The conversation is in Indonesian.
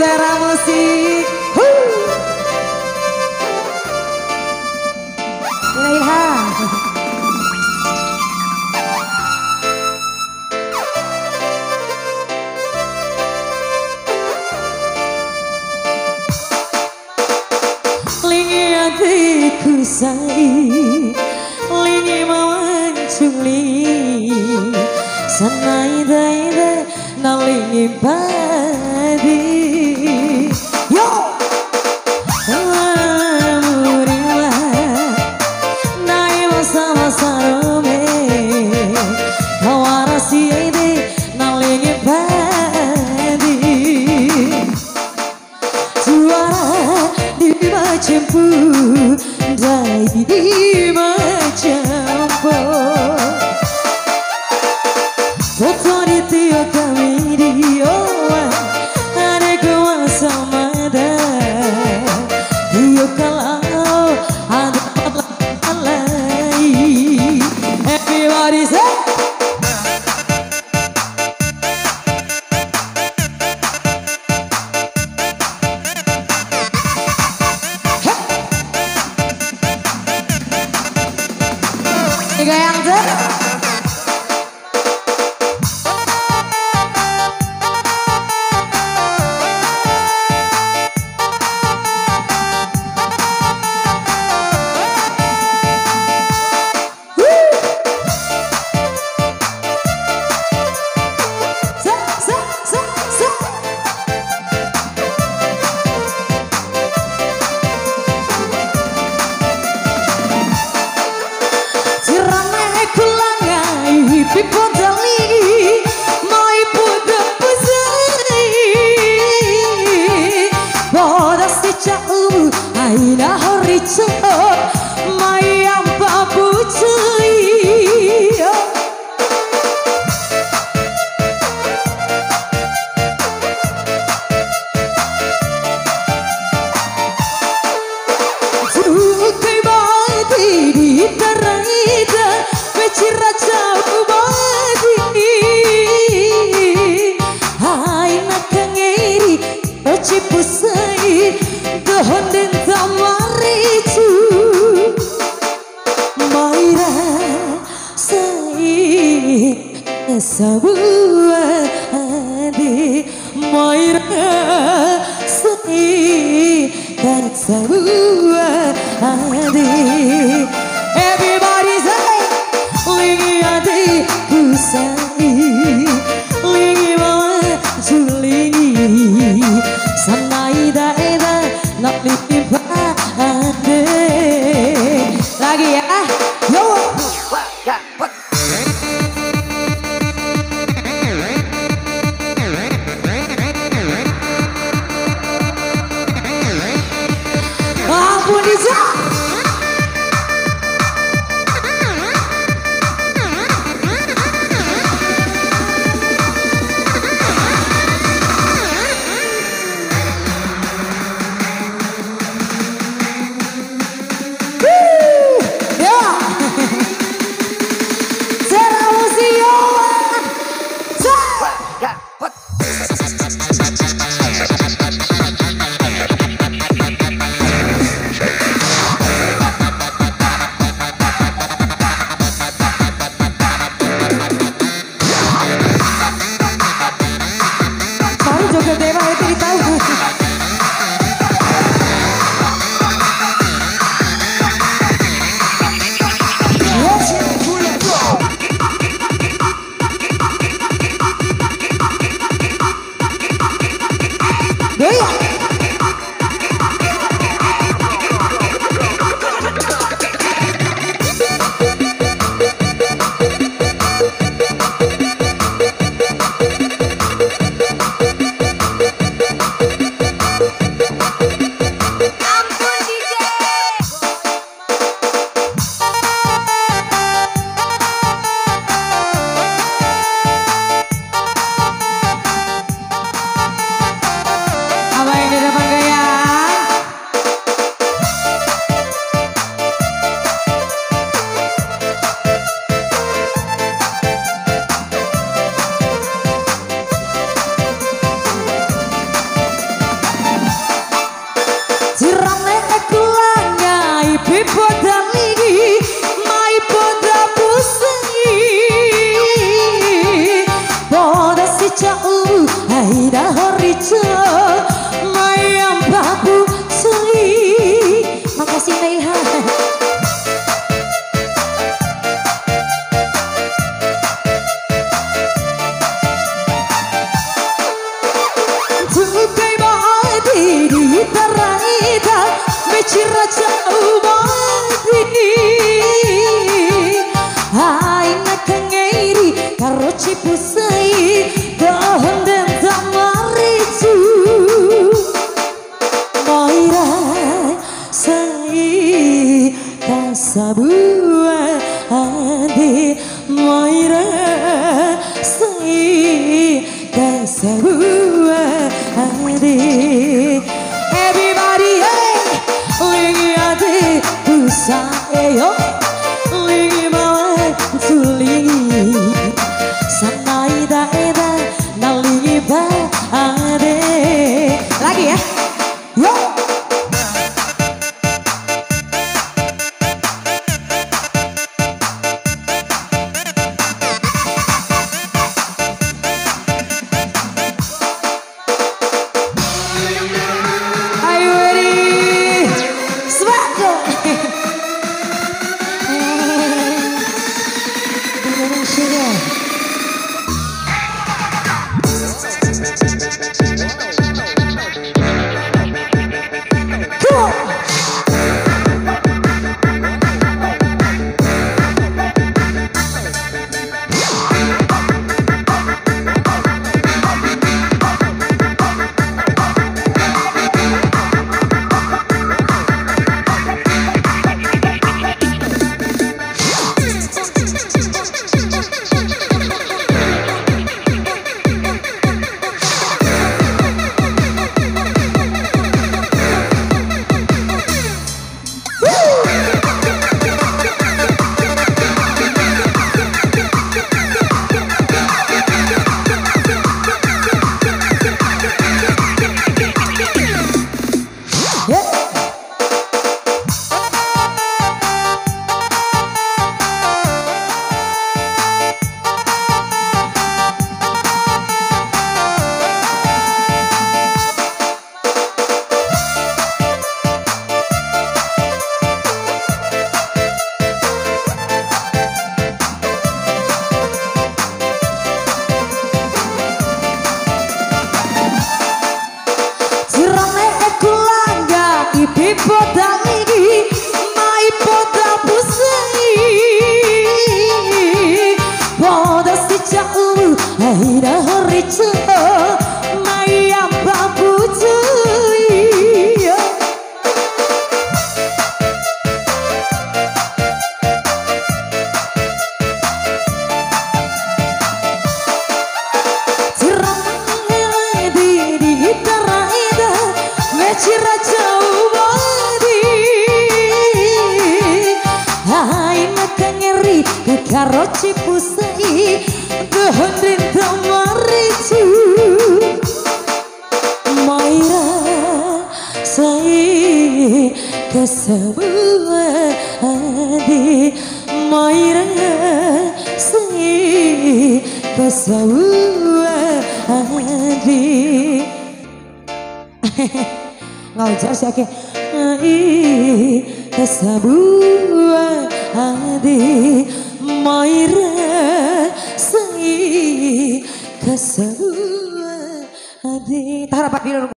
Mutiara Musik. Ilaiha. Lingi hatiku say, lingi mewanculi, sanai ida nalingi padi. Yo, muriwa, nailo sama sarome, kawarasi ide nalingi padi. Juara di macamku, dai di macamku. Foto di tiap kami dia, ada gua sama dah. Dia kalau ada apa lagi, everybody say. Goyang tuh. People dali, mai puda pusai. Boda si cau, aina hari cau, mai ampa pucai. Tukai bati di teraida, becira cau. Pusai dohon den tamaricu maira sai sabua ade maira sai dan sabua ade. Everybody say lingi ade kusai lingi mama julingi sanai daerah nak ade. Lagi ya, yo. Ampun Isa. sebuah hati Moira say ke sebuah hati everybody hey lingi hati kusayo lingi bawa tulingi sanai daeda nalingi ba ade lagi ya yo. Karo cipusai kehendin tamaricu Moira say ke sebuah hati Moira say ke sebuah hati ngajar sih ke sebuah hati Moira say ke sebuah hati.